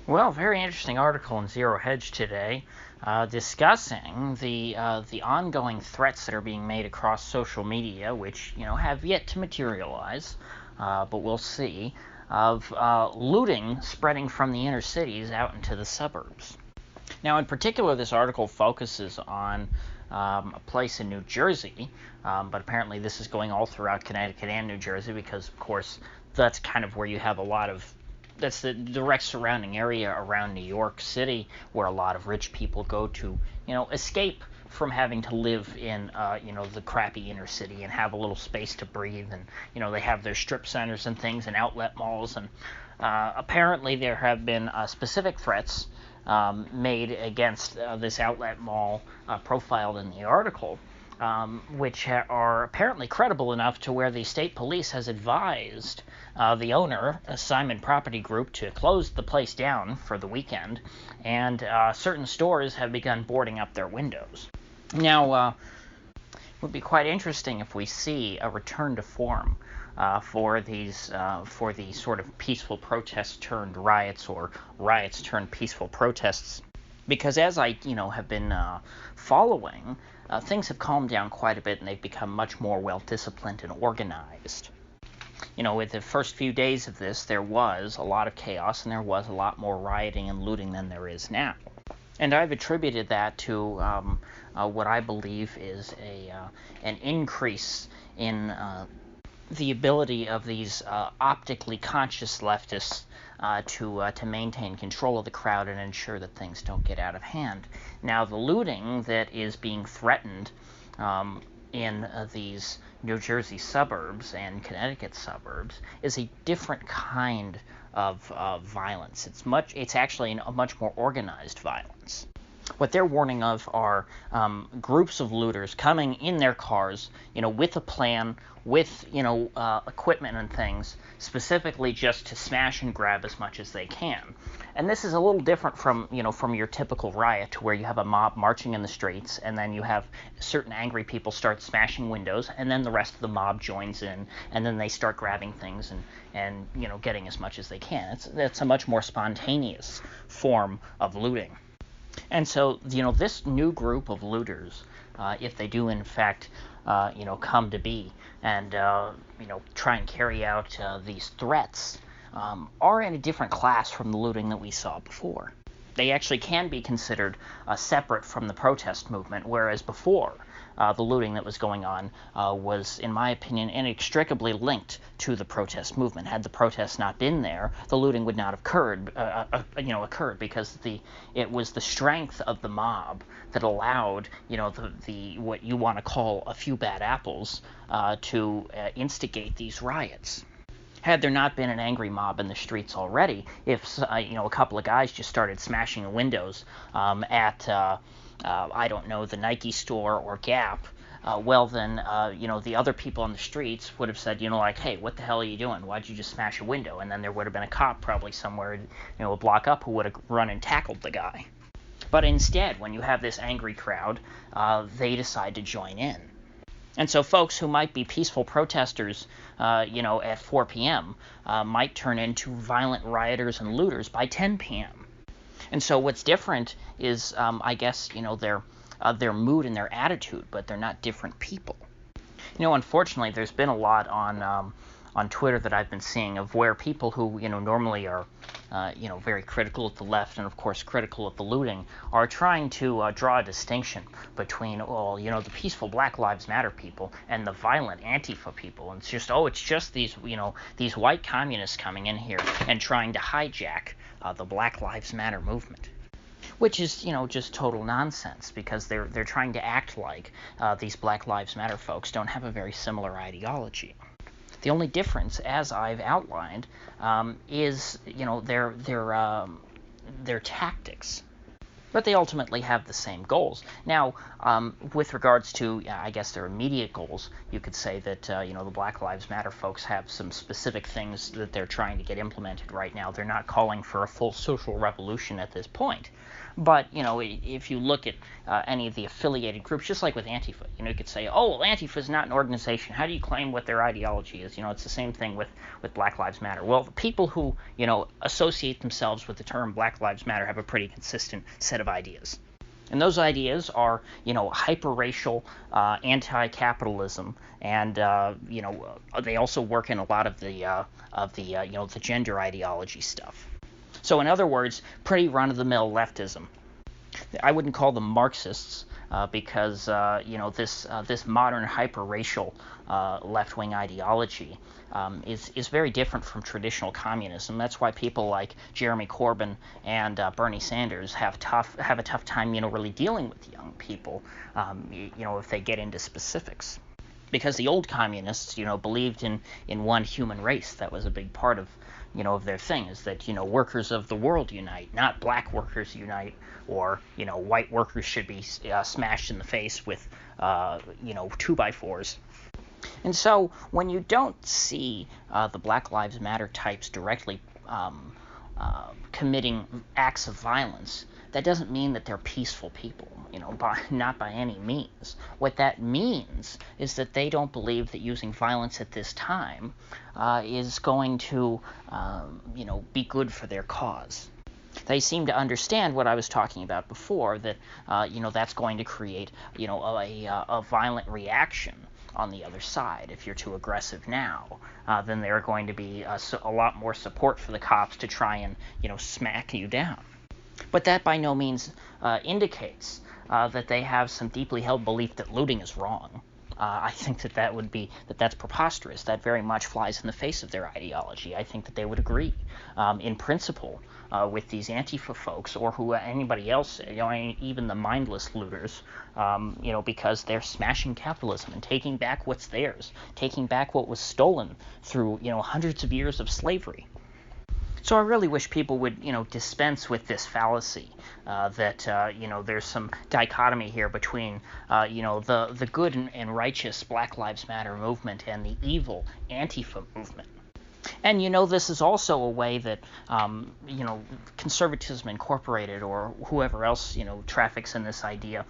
Well, very interesting article in Zero Hedge today, discussing the ongoing threats that are being made across social media, which have yet to materialize, but we'll see, of looting spreading from the inner cities out into the suburbs. Now, in particular, this article focuses on a place in New Jersey, but apparently this is going all throughout Connecticut and New Jersey because, of course, that's kind of where you have a lot of that's the direct surrounding area around New York City, where a lot of rich people go to, escape from having to live in, the crappy inner city and have a little space to breathe. And, they have their strip centers and things and outlet malls. And apparently there have been specific threats made against this outlet mall profiled in the article, which are apparently credible enough to where the state police has advised the owner, Simon Property Group, to close the place down for the weekend, and certain stores have begun boarding up their windows. Now, it would be quite interesting if we see a return to form for these sort of peaceful protests turned riots, or riots turned peaceful protests, because as I have been following, things have calmed down quite a bit and they've become much more well disciplined and organized. With the first few days of this, there was a lot of chaos and there was a lot more rioting and looting than there is now. And I've attributed that to what I believe is an increase in the ability of these optically conscious leftists to maintain control of the crowd and ensure that things don't get out of hand. Now, the looting that is being threatened in these New Jersey suburbs and Connecticut suburbs is a different kind of violence. It's actually a much more organized violence. What they're warning of are groups of looters coming in their cars, with a plan, with equipment and things, specifically just to smash and grab as much as they can. And this is a little different from your typical riot, where you have a mob marching in the streets, and then you have certain angry people start smashing windows, and then the rest of the mob joins in, and then they start grabbing things and getting as much as they can. It's a much more spontaneous form of looting. And so, this new group of looters, if they do in fact, come to be and, try and carry out these threats, are in a different class from the looting that we saw before. They actually can be considered separate from the protest movement, whereas before, the looting that was going on was, in my opinion, inextricably linked to the protest movement. Had the protests not been there, the looting would not have occurred because it was the strength of the mob that allowed the what you want to call a few bad apples to instigate these riots. Had there not been an angry mob in the streets already, if a couple of guys just started smashing the windows at I don't know, the Nike store or Gap, well then, the other people on the streets would have said, hey, what the hell are you doing? Why'd you just smash a window? And then there would have been a cop probably somewhere, a block up, who would have run and tackled the guy. But instead, when you have this angry crowd, they decide to join in. And so folks who might be peaceful protesters, at 4 p.m. Might turn into violent rioters and looters by 10 p.m. And so what's different is, I guess, their mood and their attitude, but they're not different people. Unfortunately, there's been a lot on Twitter that I've been seeing of where people who, normally are, very critical of the left and, of course, critical of the looting, are trying to draw a distinction between, the peaceful Black Lives Matter people and the violent Antifa people. And it's just these white communists coming in here and trying to hijack the Black Lives Matter movement. Which is, just total nonsense, because they're trying to act like these Black Lives Matter folks don't have a very similar ideology. The only difference, as I've outlined, is their tactics. but they ultimately have the same goals. Now, with regards to, I guess, their immediate goals, you could say that, the Black Lives Matter folks have some specific things that they're trying to get implemented right now. They're not calling for a full social revolution at this point. But, if you look at any of the affiliated groups, just like with Antifa, you could say, oh, well, Antifa is not an organization. How do you claim what their ideology is? It's the same thing with Black Lives Matter. Well, the people who, associate themselves with the term Black Lives Matter have a pretty consistent set of ideas. And those ideas are, hyper-racial, anti-capitalism, and they also work in a lot of the gender ideology stuff. So in other words, pretty run-of-the-mill leftism. I wouldn't call them Marxists because this modern hyper-racial left-wing ideology is very different from traditional communism. That's why people like Jeremy Corbyn and Bernie Sanders have a tough time, really dealing with young people, if they get into specifics. Because the old communists, believed in one human race. That was a big part of their thing, is that, workers of the world unite, not black workers unite, or, white workers should be smashed in the face with, 2x4s. And so when you don't see the Black Lives Matter types directly committing acts of violence, that doesn't mean that they're peaceful people, not by any means. What that means is that they don't believe that using violence at this time is going to, be good for their cause. They seem to understand what I was talking about before, that, that's going to create, a violent reaction on the other side. If you're too aggressive now, then there are going to be a lot more support for the cops to try and, smack you down. But that by no means indicates that they have some deeply held belief that looting is wrong. I think that's preposterous. That very much flies in the face of their ideology. I think that they would agree, in principle, with these Antifa folks or anybody else, even the mindless looters, because they're smashing capitalism and taking back what's theirs, taking back what was stolen through, hundreds of years of slavery. So I really wish people would, dispense with this fallacy that, there's some dichotomy here between, the good and righteous Black Lives Matter movement and the evil Antifa movement. And, this is also a way that, Conservatism Incorporated or whoever else, traffics in this idea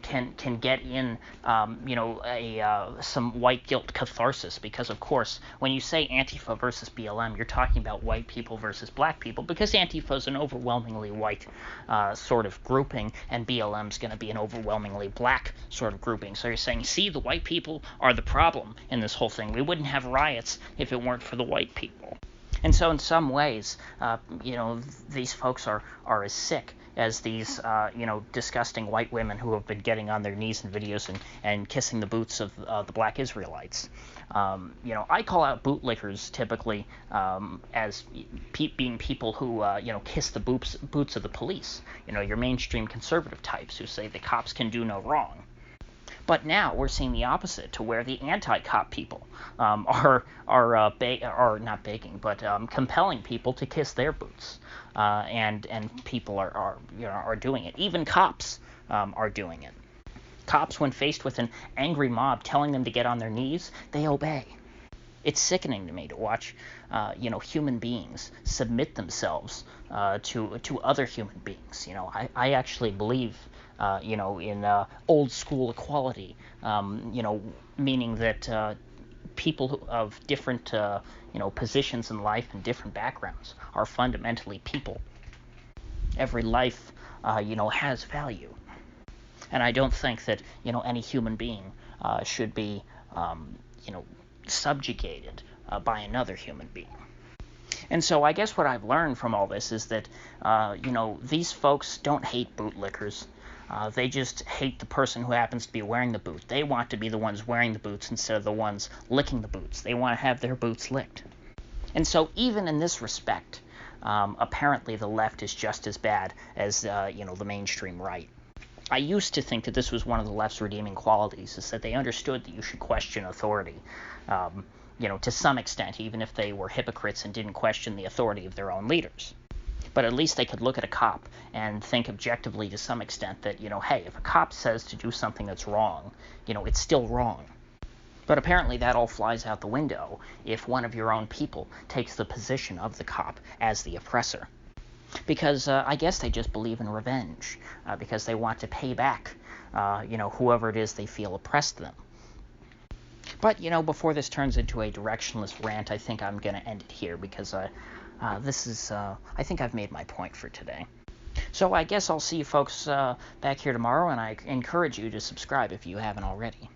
can get in, some white guilt catharsis. Because, of course, when you say Antifa versus BLM, you're talking about white people versus black people, because Antifa is an overwhelmingly white sort of grouping, and BLM is going to be an overwhelmingly black sort of grouping. So you're saying, see, the white people are the problem in this whole thing. We wouldn't have riots if it weren't for the white people. And so in some ways, these folks are as sick as these, disgusting white women who have been getting on their knees in videos and kissing the boots of the black Israelites. I call out bootlickers typically as being people who, kiss the boots of the police. Your mainstream conservative types who say the cops can do no wrong. But now we're seeing the opposite, to where the anti-cop people are not begging, but compelling people to kiss their boots, and people are doing it. Even cops are doing it. Cops, when faced with an angry mob telling them to get on their knees, they obey. It's sickening to me to watch, human beings submit themselves to other human beings. I actually believe, in old school equality, meaning that people of different, positions in life and different backgrounds are fundamentally people. Every life, has value. And I don't think that, any human being should be, subjugated by another human being. And so I guess what I've learned from all this is that, these folks don't hate bootlickers. They just hate the person who happens to be wearing the boot. They want to be the ones wearing the boots instead of the ones licking the boots. They want to have their boots licked. And so even in this respect, apparently the left is just as bad as, the mainstream right. I used to think that this was one of the left's redeeming qualities, is that they understood that you should question authority, to some extent, even if they were hypocrites and didn't question the authority of their own leaders. But at least they could look at a cop and think objectively to some extent that, hey, if a cop says to do something that's wrong, it's still wrong. But apparently that all flies out the window if one of your own people takes the position of the cop as the oppressor. Because I guess they just believe in revenge, because they want to pay back, whoever it is they feel oppressed them. But, before this turns into a directionless rant, I think I'm going to end it here, because I think I've made my point for today. So I guess I'll see you folks back here tomorrow, and I encourage you to subscribe if you haven't already.